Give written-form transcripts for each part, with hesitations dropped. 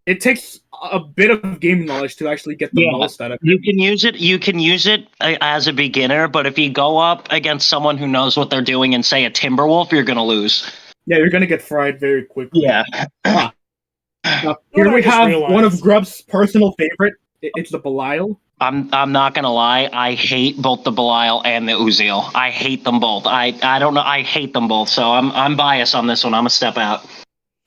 it takes a bit of game knowledge to actually get the most out of it. You can use it as a beginner, but if you go up against someone who knows what they're doing and say a Timberwolf, you're gonna lose. Yeah, you're gonna get fried very quickly. Yeah. Here we have one of Grub's personal favorite. It's the Belial. I'm not gonna lie. I hate both the Belial and the Uziel. I hate them both. I don't know. I hate them both. So I'm biased on this one. I'm gonna step out.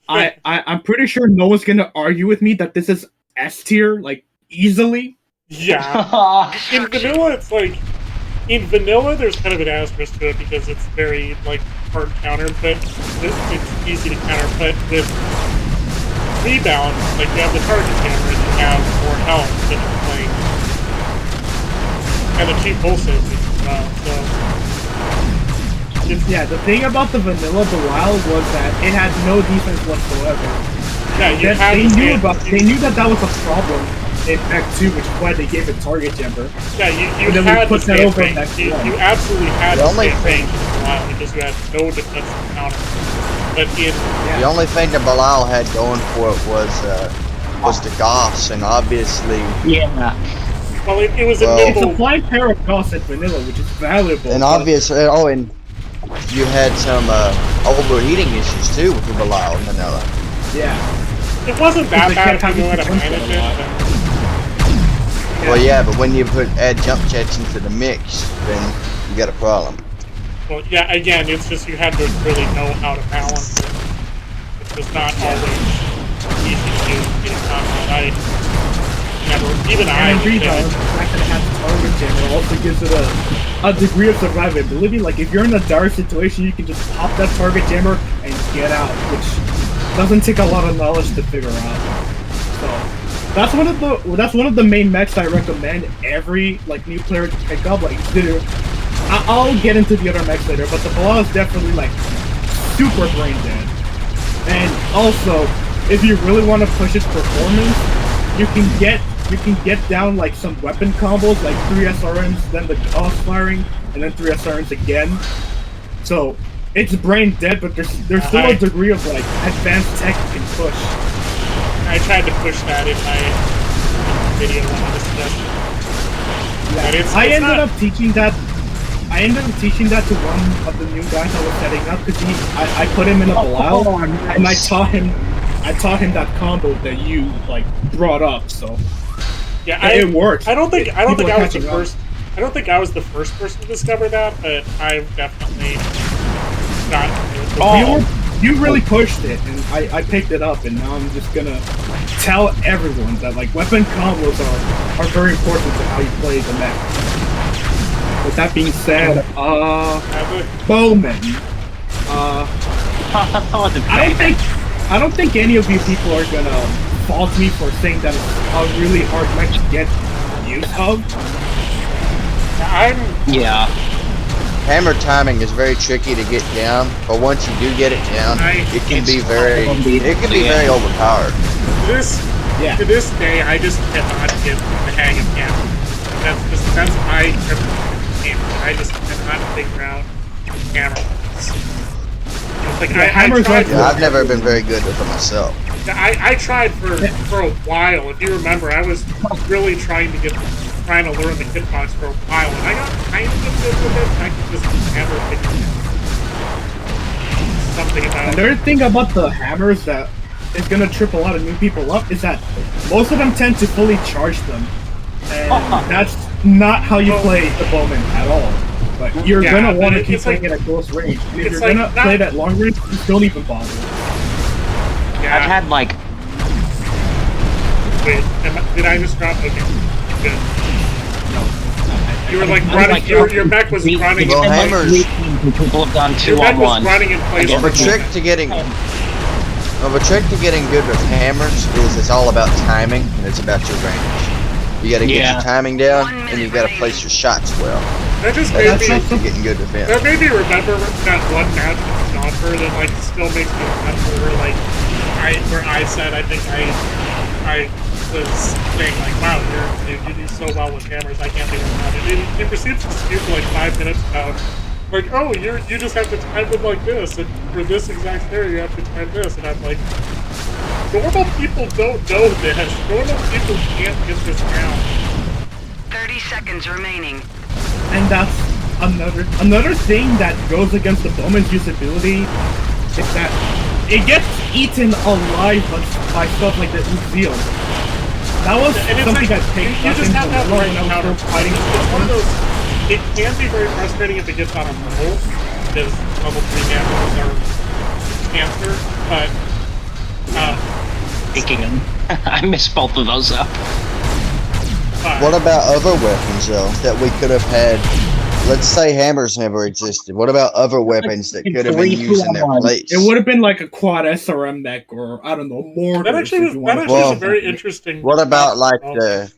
I'm pretty sure no one's gonna argue with me that this is S tier, like easily. Yeah. In vanilla, it's like in vanilla. There's kind of an asterisk to it because it's very like hard counter, but it's easy to counter. But with rebound, like you have the target camera and you have more health than you're playing, and the cheap pull saves as well. So. Yeah, the thing about the vanilla Belial was that it had no defense whatsoever. Yeah, they knew that was a problem in Mech 2, which is why they gave it target jumper. Yeah, you had to stay in range. You absolutely had to stay in range for a while because you had no defensive counter. But the only thing that Belial had going for it was the Goss, and obviously. Yeah. Well, it was a nimble. It's a flying pair of Goss at vanilla, which is valuable. And obviously, and you had some overheating issues too with the Belial and vanilla. Yeah. It wasn't that bad if you knew how to manage it. Well, yeah, but when you add jump jets into the mix, then you got a problem. Well, yeah, again, it's just you had to really know how to balance it. It was not always easy to do in combat. And rebound, the fact that it has target jammer also gives it a degree of survivability. Like, if you're in a dire situation, you can just pop that target jammer and get out, which doesn't take a lot of knowledge to figure out. So, that's one of the main mechs I recommend every, like, new player to pick up. Like, I'll get into the other mechs later, but the Belial is definitely, like, super brain dead. And also, if you really want to push its performance, you can get down like some weapon combos, like 3 SRMs, then the Goss firing, and then 3 SRMs again. So it's brain dead, but there's still a degree of like advanced tech you can push. I tried to push that in my video when I discussed it. I ended up teaching that to one of the new guys I was setting up because I put him in a Belial and I taught him that combo that you like brought up. So yeah, it worked. I don't think I was the first. I don't think I was the first person to discover that, but I've definitely gotten it. You really pushed it, and I picked it up, and now I'm just gonna tell everyone that like weapon combos are very important to how you play the mech. With that being said, Bowman. I don't think any of you people are gonna fault me for saying that it's a really hard mech to get use of. Yeah. Hammer timing is very tricky to get down, but once you do get it down, it can be very overpowered. To this day, I just cannot get the hang of hammer. That's my hammer. I just cannot figure out hammer. Like I've never been very good with it myself. I tried for a while. If you remember, I was really trying to learn the hitbox for a while, and I got kind of good with it. I could just never figure out something about it. Another thing about the hammers that is gonna trip a lot of new people up is that most of them tend to fully charge them, and that's not how you play the Bowman at all. But you're gonna want to keep playing it at close range. And if you're gonna play it at long range, just don't even bother. Yeah. I've had like. Wait, did I just drop? Okay, good. You were like running. Your mech was running. Well, hammers. People have done 2-on-1. Your mech was running in place. A trick to getting good with hammers is it's all about timing and it's about your range. You gotta get your timing down and you gotta place your shots well. That just made me getting good defense. That made me remember that one match with Stomper that like still makes me remember where I said I think I was saying like, wow, you do so well with hammers, I can't figure it out. And he proceeds to speak for like 5 minutes about like, oh, you just have to time them like this, and for this exact area you have to time this, and I'm like, normal people don't know this. Normal people can't get this down. 30 seconds remaining. And that's another thing that goes against the bowman's usability is that it gets eaten alive by stuff like the Uziel. That was something that takes you just have that right when I counter was fighting. It's one of those. It can be very frustrating if it gets on a roll, because level 3 hammers are cancer, but Picking them. I missed both of those up. What about other weapons though that we could have had? Let's say hammers never existed. What about other weapons that could have been used in their place? It would have been like a quad SRM mech, or I don't know, more. That actually is a very interesting. What about like the